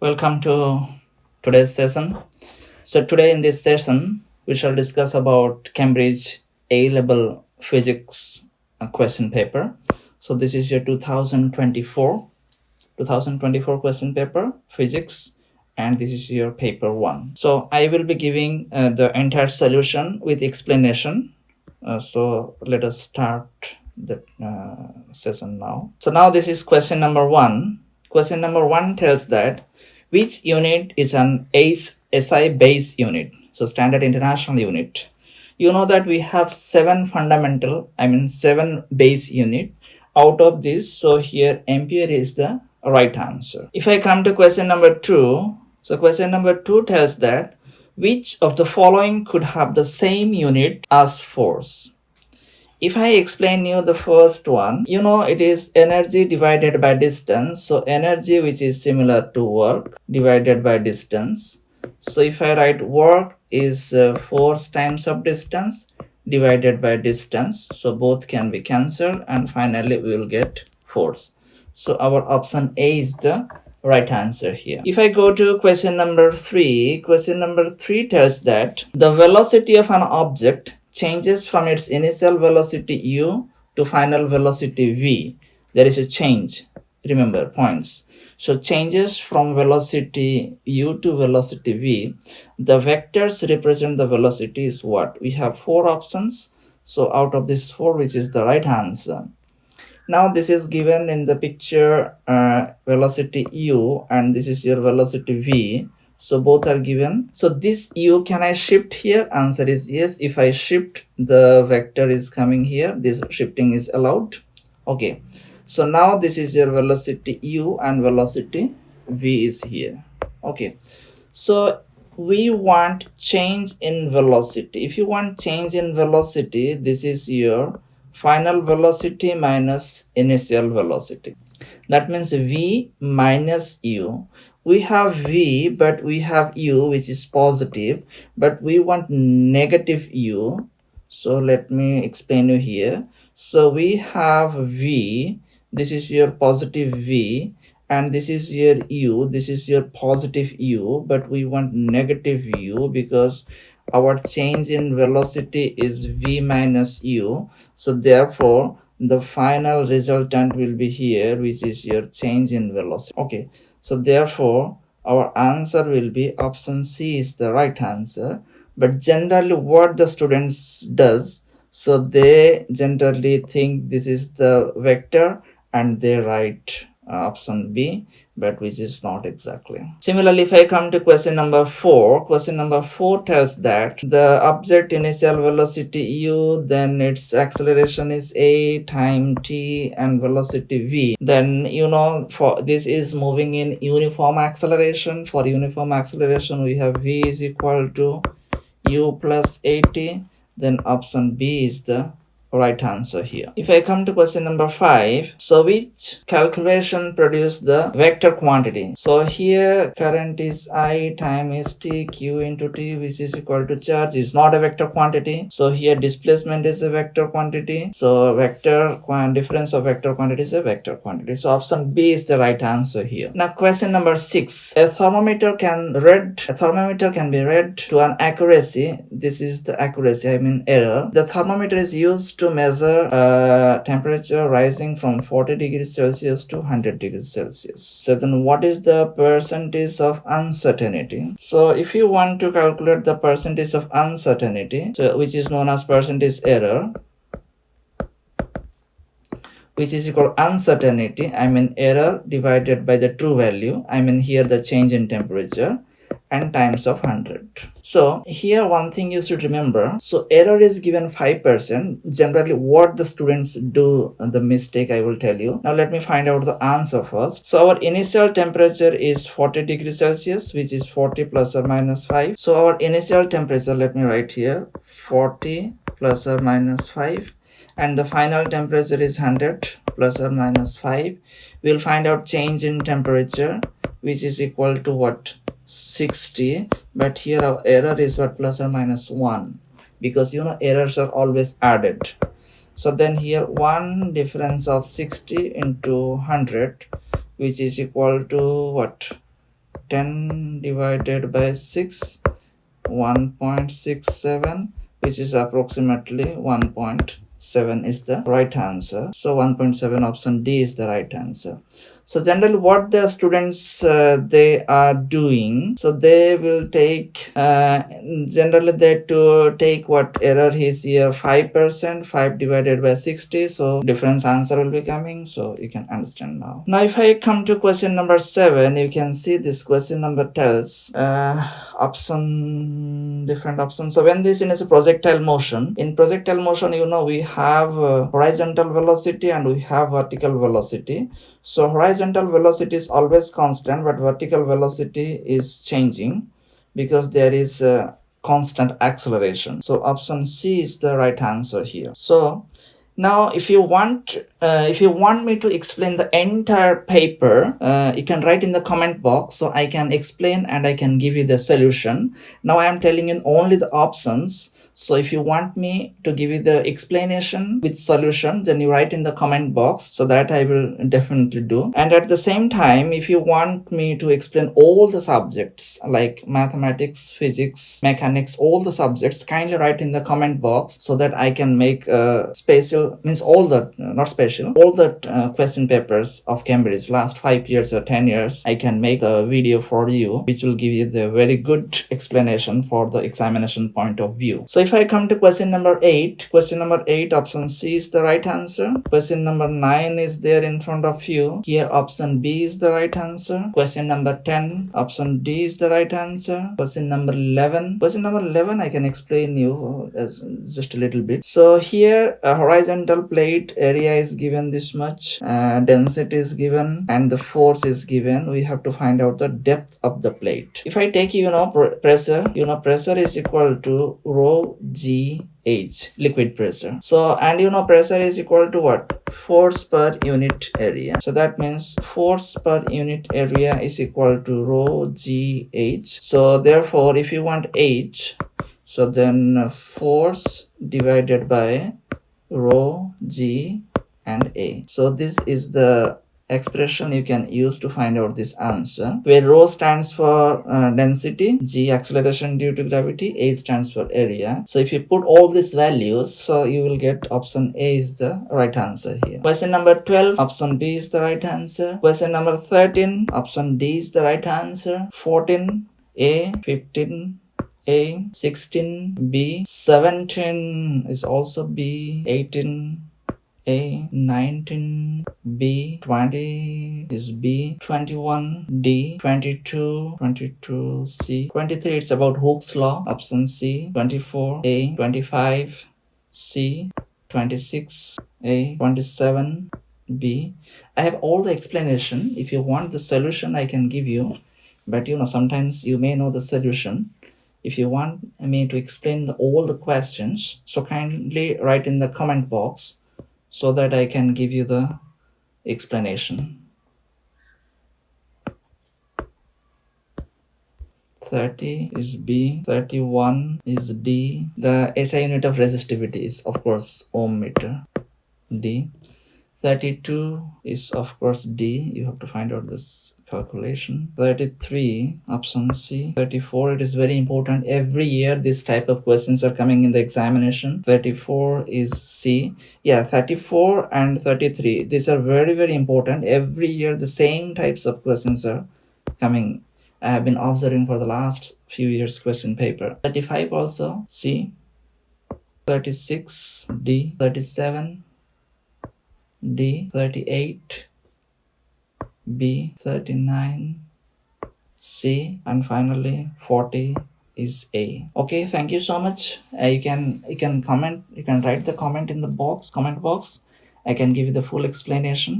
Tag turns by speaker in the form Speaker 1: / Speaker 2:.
Speaker 1: Welcome to today's session. So today in this session, we shall discuss about Cambridge A-level physics question paper. So this is your 2024 question paper, physics, and this is your paper 1. So I will be giving the entire solution with explanation. So let us start the session now. So now this is question number 1. Question number 1 tells that which unit is an SI base unit, so standard international unit. You know that we have 7 base unit. Out of this, so here ampere is the right answer. If I come to question number 2, so question number 2 tells that which of the following could have the same unit as force. If I explain you the first one, you know it is energy divided by distance. So energy, which is similar to work, divided by distance. So if I write work is force times of distance divided by distance. So both can be cancelled and finally we will get force. So our option A is the right answer here. If I go to question number 3 tells that the velocity of an object changes from its initial velocity u to final velocity v. There is a change. Remember points. So changes from velocity u to velocity v. The vectors represent the velocity is what? We have 4 options. So out of this 4, which is the right answer? Now this is given in the picture velocity u and this is your velocity v. So both are given. So this u, can I shift here? Answer is yes. If I shift, the vector is coming here. This shifting is allowed. Okay. So now this is your velocity u and velocity v is here. Okay. So we want change in velocity. If you want change in velocity, this is your final velocity minus initial velocity. That means v minus u. We have v, but we have u, which is positive, but we want negative u. So let me explain you here. So we have v, this is your positive v, and this is your u, this is your positive u, but we want negative u because our change in velocity is v minus u. So therefore the final resultant will be here, which is your change in velocity. Okay, so therefore our answer will be option C is the right answer. But generally what the students does, so they generally think this is the vector and they write option B, but which is not exactly. Similarly, if I come to question number 4 tells that the object initial velocity u, then its acceleration is a time t and velocity v. Then you know for this is moving in uniform acceleration. For uniform acceleration we have v is equal to u plus at. Then option B is the right answer here. If I come to question number 5, so which calculation produce the vector quantity? So here current is I, time is t, q into t, which is equal to charge, is not a vector quantity. So here displacement is a vector quantity. So difference of vector quantity is a vector quantity. So option B is the right answer here. Now question number 6, a thermometer can be read to an accuracy. This is the accuracy, I mean error. The thermometer is used to measure temperature rising from 40 degrees Celsius to 100 degrees Celsius. So then what is the percentage of uncertainty? So if you want to calculate the percentage of uncertainty, so which is known as percentage error, which is equal to uncertainty, I mean error divided by the true value, I mean here the change in temperature, and times of 100. So here one thing you should remember, so error is given 5%. Generally what the students do, the mistake I will tell you. Now let me find out the answer first. So our initial temperature is 40 degrees Celsius, which is 40 plus or minus 5. So our initial temperature, let me write here, 40 plus or minus 5, and the final temperature is 100 plus or minus 5. We'll find out change in temperature, which is equal to what? 60. But here our error is what? Plus or minus 1, because you know errors are always added. So then here one difference of 60 into 100, which is equal to what? 10 divided by 6, 1.67, which is approximately 1.7 is the right answer. So 1.7, option D is the right answer. So generally what the students they are doing, so they will take generally they to take what error is here, 5%, 5 divided by 60, so difference answer will be coming. So you can understand now. Now if I come to question number 7, you can see this question number tells option, different options. So when this is a projectile motion, in projectile motion, you know, we have horizontal velocity and we have vertical velocity. So horizontal velocity is always constant, but vertical velocity is changing because there is a constant acceleration. So option C is the right answer here. So now if you want me to explain the entire paper, you can write in the comment box, so I can explain and I can give you the solution. Now I am telling you only the options. So if you want me to give you the explanation with solution, then you write in the comment box, so that I will definitely do. And at the same time, if you want me to explain all the subjects like mathematics, physics, mechanics, all the subjects, kindly write in the comment box, so that I can make a special, means all the, not special, all the question papers of Cambridge last 5 years or 10 years, I can make a video for you, which will give you the very good explanation for the examination point of view. So if I come to question number 8, option C is the right answer. Question number 9 is there in front of you. Here option B is the right answer. Question number 10, option D is the right answer. Question number 11, I can explain you as just a little bit. So here a horizontal plate area is given this much, density is given, and the force is given. We have to find out the depth of the plate. If I take pressure, pressure is equal to rho g h, liquid pressure. So and pressure is equal to what? Force per unit area. So that means force per unit area is equal to rho g h. So therefore if you want h, so then force divided by rho g and a. So this is the expression you can use to find out this answer, where rho stands for density, g acceleration due to gravity, a stands for area. So if you put all these values, so you will get option A is the right answer here. Question number 12, option B is the right answer. Question number 13, option D is the right answer. 14 A, 15 A, 16 B, 17 is also B, 18 A, 19 B, 20 is B, 21 D, 22 C, 23 it's about Hooke's law, option C, 24 A, 25 C, 26 A, 27 B. I have all the explanation. If you want the solution, I can give you, but sometimes you may know the solution. If you want me to explain all the questions, so kindly write in the comment box, so that I can give you the explanation. 30 is B, 31 is D. The SI unit of resistivity is of course ohm meter, D. 32 is of course D. You have to find out this calculation. 33, option C. 34, it is very important. Every year this type of questions are coming in the examination. 34 is C. Yeah, 34 and 33. These are very, very important. Every year the same types of questions are coming. I have been observing for the last few years question paper. 35 also C. 36 D. 37 D, 38 B, 39 C, and finally 40 is A. Okay, thank you so much. You can comment, you can write the comment in the comment box. I can give you the full explanation.